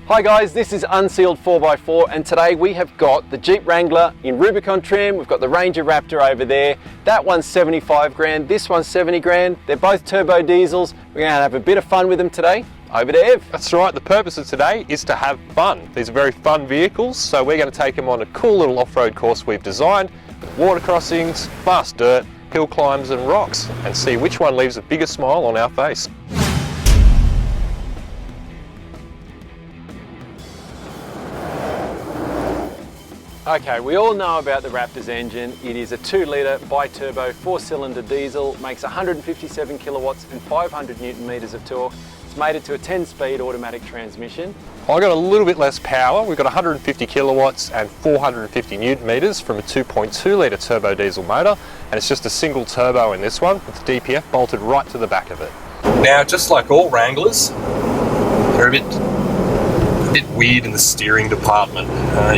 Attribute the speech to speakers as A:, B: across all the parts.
A: Hi guys, this is Unsealed 4x4 and today we have got the Jeep Wrangler in Rubicon trim. We've got the Ranger Raptor over there. That one's 75 grand, this one's 70 grand. They're both turbo diesels. We're going to have a bit of fun with them today. Over to Ev.
B: That's right, the purpose of today is to have fun. These are very fun vehicles, so we're going to take them on a cool little off-road course we've designed with water crossings, fast dirt, hill climbs and rocks, and see which one leaves a bigger smile on our face.
A: Okay, we all know about the Raptor's engine. It is a 2-litre bi-turbo 4-cylinder diesel, makes 157 kilowatts and 500 newton meters of torque. It's mated to a 10-speed automatic transmission.
B: I got a little bit less power. We've got 150 kilowatts and 450 newton meters from a 2.2 litre turbo diesel motor, and it's just a single turbo in this one with the DPF bolted right to the back of it.
C: Now, just like all Wranglers, they're a bit weird in the steering department.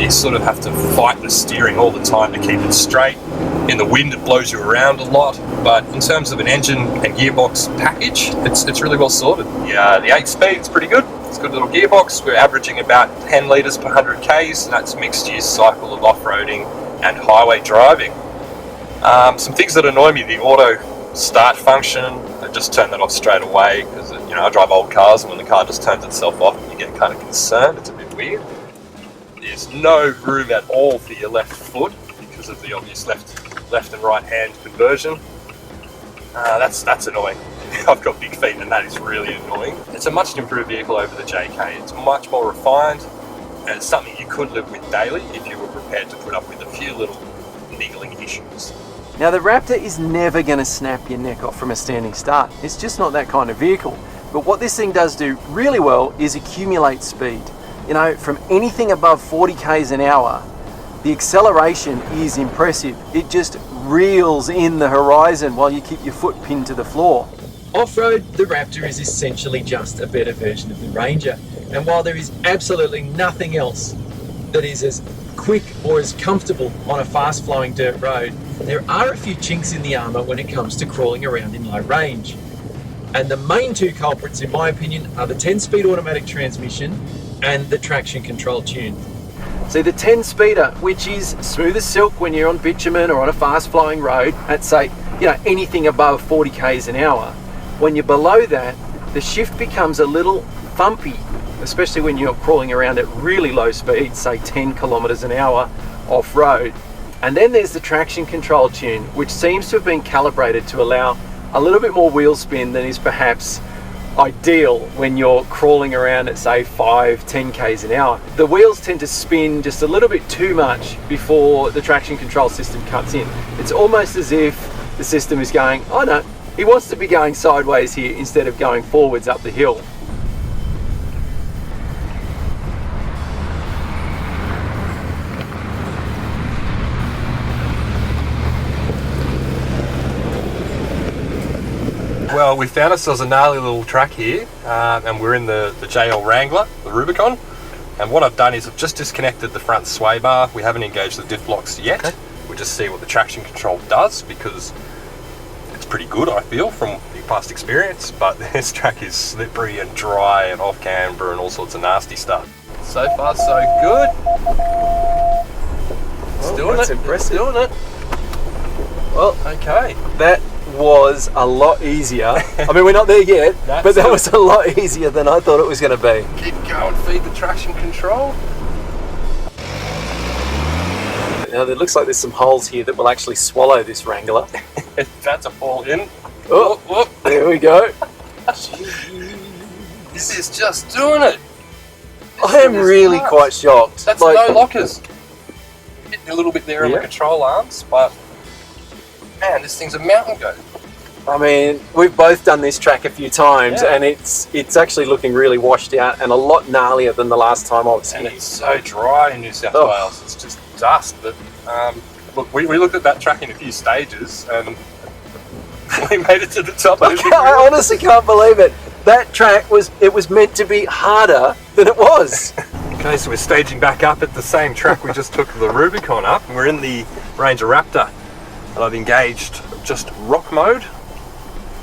C: You sort of have to fight the steering all the time to keep it straight. In the wind it blows you around a lot, but in terms of an engine and gearbox package, it's really well sorted. The 8-speed's pretty good. It's a good little gearbox. We're averaging about 10 litres per 100 k's, and that's mixed use cycle of off-roading and highway driving. Some things that annoy me: the auto start function. I just turn that off straight away because I drive old cars, and when the car just turns itself off, you get kind of concerned. It's a bit weird. There's no room at all for your left foot because of the obvious left and right hand conversion. That's annoying. I've got big feet and that is really annoying. It's a much improved vehicle over the JK. It's much more refined, and it's something you could live with daily if you were prepared to put up with a few little niggling issues.
A: Now the Raptor is never going to snap your neck off from a standing start. It's just not that kind of vehicle. But what this thing does do really well is accumulate speed. From anything above 40 k's an hour, the acceleration is impressive. It just reels in the horizon while you keep your foot pinned to the floor. Off-road, the Raptor is essentially just a better version of the Ranger. And while there is absolutely nothing else that is as quick or as comfortable on a fast-flowing dirt road, there are a few chinks in the armour when it comes to crawling around in low range. And the main two culprits, in my opinion, are the 10-speed automatic transmission and the traction control tune. See, the 10-speeder, which is smooth as silk when you're on bitumen or on a fast-flowing road at, say, anything above 40 k's an hour. When you're below that, the shift becomes a little thumpy, especially when you're crawling around at really low speeds, say 10 kilometers an hour off-road. And then there's the traction control tune, which seems to have been calibrated to allow a little bit more wheel spin than is perhaps ideal when you're crawling around at, say, 5-10 k's an hour. The wheels tend to spin just a little bit too much before the traction control system cuts in. It's almost as if the system is going, oh no, he wants to be going sideways here instead of going forwards up the hill.
C: Well, we found ourselves a gnarly little track here, and we're in the JL Wrangler, the Rubicon. And what I've done is I've just disconnected the front sway bar. We haven't engaged the diff locks yet. Okay. We'll just see what the traction control does, because it's pretty good, I feel, from the past experience. But this track is slippery and dry and off camber and all sorts of nasty stuff. So far, so good. It's doing
A: that's
C: it.
A: Impressive.
C: It's doing it.
A: Well,
C: Okay.
A: that was a lot easier. I mean, we're not there yet, but that was a lot easier than I thought it was going to be.
C: Keep going, feed the traction control.
A: Now, it looks like there's some holes here that will actually swallow this Wrangler.
C: That's a fall in.
A: Oh, there we go.
C: This is just doing it.
A: I am really quite shocked.
C: That's no lockers. Hitting a little bit there on the control arms, but man, this thing's a mountain goat.
A: I mean, we've both done this track a few times, and it's actually looking really washed out and a lot gnarlier than the last time I was here.
C: And it's so dry in New South Wales. It's just dust. But look, we looked at that track in a few stages, and we made it to the top.
A: I honestly can't believe it. That track was meant to be harder than it was.
C: Okay, so we're staging back up at the same track we just took the Rubicon up, and we're in the Ranger Raptor. And I've engaged just rock mode,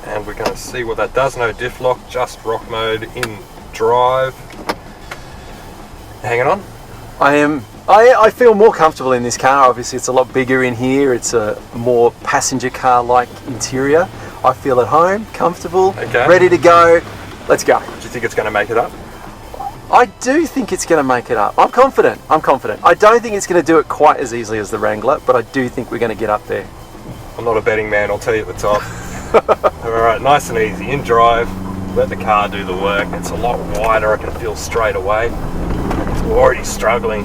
C: and we're going to see what that does. No diff lock, just rock mode in drive. Hanging on?
A: I feel more comfortable in this car. Obviously, it's a lot bigger in here. It's a more passenger car-like interior. I feel at home, comfortable, ready to go. Let's go.
C: Do you think it's going to make it up?
A: I do think it's going to make it up. I'm confident. I don't think it's going to do it quite as easily as the Wrangler, but I do think we're going to get up there.
C: I'm not a betting man, I'll tell you at the top. Alright, nice and easy. In drive, let the car do the work. It's a lot wider, I can feel straight away. It's already struggling.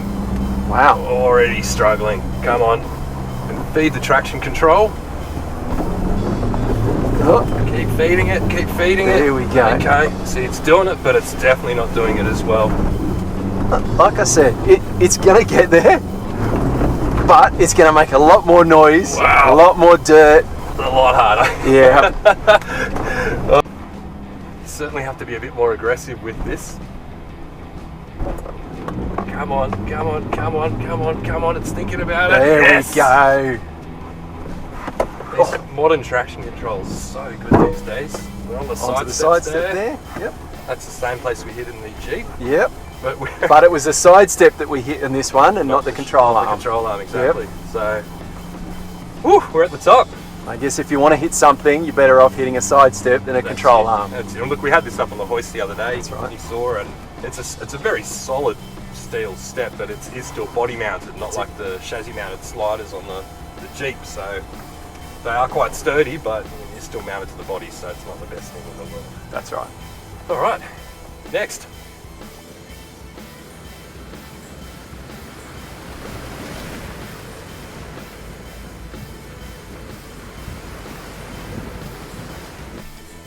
A: Wow.
C: Already struggling. Come on. And feed the traction control.
A: Oh.
C: Keep feeding it, keep feeding it.
A: There we go.
C: Okay, see it's doing it, but it's definitely not doing it as well.
A: Like I said, it's going to get there, but it's going to make a lot more noise,
C: wow.
A: A lot more dirt.
C: A lot harder.
A: Yeah.
C: You certainly have to be a bit more aggressive with this. Come on, come on, come on, come on, come on, it's thinking about it.
A: There
C: yes.
A: we go.
C: These modern traction controls are so good these days. We're on the Sidestep
A: there. Yep.
C: That's the same place we hit in the Jeep.
A: Yep.
C: But,
A: but it was the Sidestep that we hit in this one and not the control arm.
C: The control arm, exactly. Yep. So, whew, we're at the top.
A: I guess if you want to hit something, you're better off hitting a Sidestep than a control arm.
C: That's it. And look, we had this up on the hoist the other day.
A: That's right.
C: You saw, and it's a very solid steel step, but it is still body mounted, not like the chassis mounted sliders on the Jeep. So they are quite sturdy, but you're still mounted to the body, so it's not the best thing in the world.
A: That's right.
C: All right, next.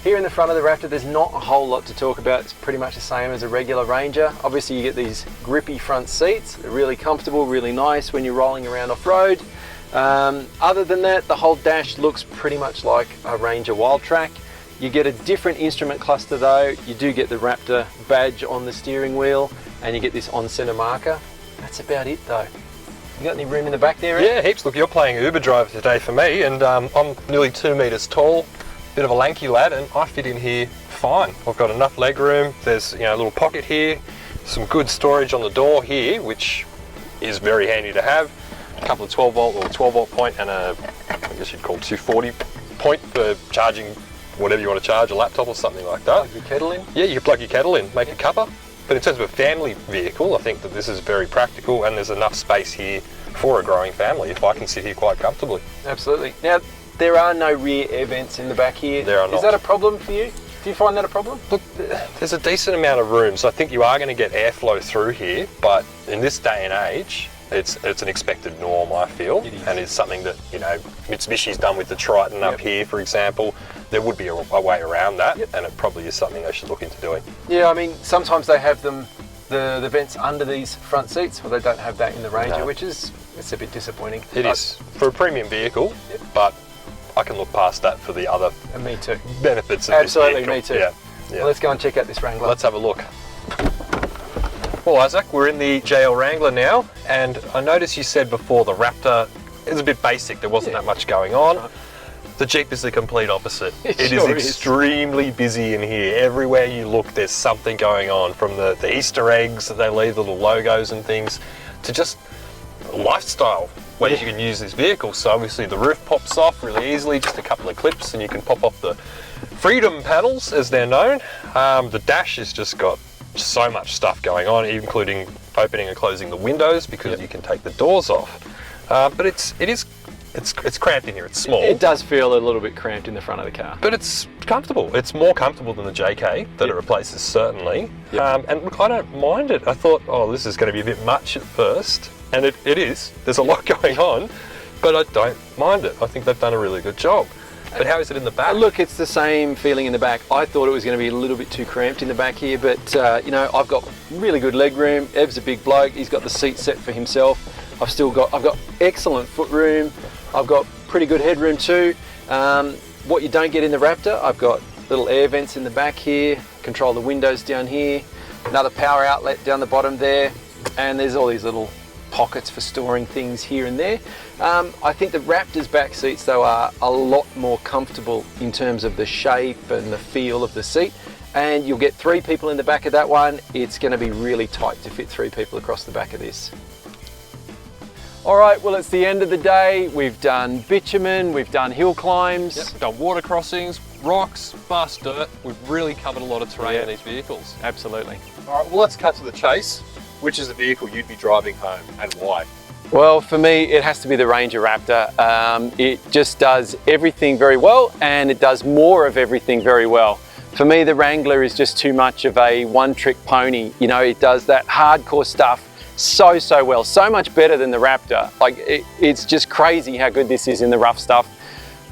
A: Here in the front of the Raptor, there's not a whole lot to talk about. It's pretty much the same as a regular Ranger. Obviously, you get these grippy front seats. They're really comfortable, really nice when you're rolling around off-road. Other than that, the whole dash looks pretty much like a Ranger Wild Track. You get a different instrument cluster though. You do get the Raptor badge on the steering wheel, and you get this on-center marker. That's about it though. You got any room in the back there, Ed?
B: Yeah, heaps. Look, you're playing Uber driver today for me, and I'm nearly 2 meters tall. Bit of a lanky lad, and I fit in here fine. I've got enough leg room. There's a little pocket here, some good storage on the door here, which is very handy to have. A couple of 12 volt or 12 volt point and I guess you'd call 240 point for charging whatever you want to charge, a laptop or something like that.
A: Plug your kettle in?
B: Yeah, you can plug your kettle in, make a cuppa. But in terms of a family vehicle, I think that this is very practical, and there's enough space here for a growing family if I can sit here quite comfortably.
A: Absolutely. Now, there are no rear air vents in the back here.
B: There are not.
A: Is that a problem for you? Do you find that a problem?
B: Look, there's a decent amount of room, so I think you are going to get airflow through here, but in this day and age, it's an expected norm, I feel, and it's something that, Mitsubishi's done with the Triton up here, for example. There would be a way around that, and it probably is something they should look into doing.
A: Yeah, I mean, sometimes they have them, the vents under these front seats, well, they don't have that in the Ranger, which is, it's a bit disappointing.
B: It is, for a premium vehicle, but I can look past that for the other
A: me too.
B: benefits of
A: Absolutely,
B: this vehicle.
A: me too.
B: Yeah.
A: Well, let's go and check out this Wrangler.
B: Let's have a look. Well, Isaac, we're in the JL Wrangler now, and I noticed you said before the Raptor is a bit basic, there wasn't that much going on. Right. The Jeep is the complete opposite. It is extremely busy in here. Everywhere you look, there's something going on, from the Easter eggs that they leave, the little logos and things, to just lifestyle ways you can use this vehicle. So obviously the roof pops off really easily, just a couple of clips, and you can pop off the Freedom panels, as they're known. The dash has just got so much stuff going on, including opening and closing the windows, because you can take the doors off. But it's cramped in here. It's small.
A: It does feel a little bit cramped in the front of the car.
B: But it's comfortable. It's more comfortable than the JK that it replaces, certainly. And look, I don't mind it. I thought, oh, this is going to be a bit much at first. And it is. There's a lot going on, but I don't mind it. I think they've done a really good job. But how is it in the back?
A: Look, it's the same feeling in the back. I thought it was going to be a little bit too cramped in the back here, but I've got really good leg room. Ev's a big bloke. He's got the seat set for himself. I've got excellent foot room. I've got pretty good headroom too. What you don't get in the Raptor, I've got little air vents in the back here, control the windows down here, another power outlet down the bottom there, and there's all these little pockets for storing things here and there. I think the Raptor's back seats though are a lot more comfortable in terms of the shape and the feel of the seat, and you'll get 3 people in the back of that one. It's going to be really tight to fit 3 people across the back of this. All right, well, it's the end of the day. We've done bitumen, we've done hill climbs.
B: Yep, we've done water crossings, rocks, fast dirt. We've really covered a lot of terrain in these vehicles.
A: Absolutely.
B: All right, well, let's cut to the chase. Which is the vehicle you'd be driving home and why?
A: Well, for me, it has to be the Ranger Raptor. It just does everything very well, and it does more of everything very well. For me, the Wrangler is just too much of a one-trick pony. You know, it does that hardcore stuff so well, so much better than the Raptor. Like, it's just crazy how good this is in the rough stuff.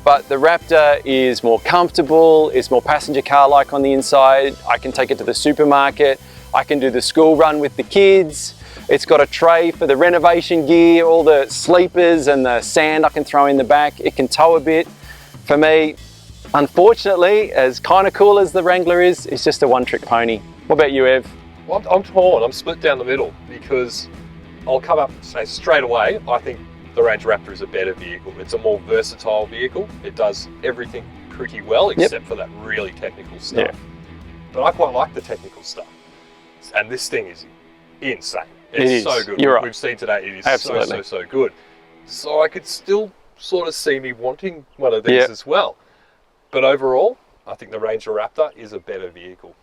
A: But the Raptor is more comfortable, it's more passenger car-like on the inside. I can take it to the supermarket, I can do the school run with the kids. It's got a tray for the renovation gear, all the sleepers and the sand I can throw in the back. It can tow a bit. For me, unfortunately, as kind of cool as the Wrangler is, it's just a one-trick pony. What about you, Ev?
B: Well, I'm torn. I'm split down the middle because I'll come up and say straight away, I think the Ranger Raptor is a better vehicle. It's a more versatile vehicle. It does everything pretty well except for that really technical stuff.
A: Yeah.
B: But I quite like the technical stuff. And this thing is insane. It's so good.
A: You're right.
B: We've seen today, it is
A: Absolutely.
B: so good. So I could still sort of see me wanting one of these as well. But overall, I think the Ranger Raptor is a better vehicle.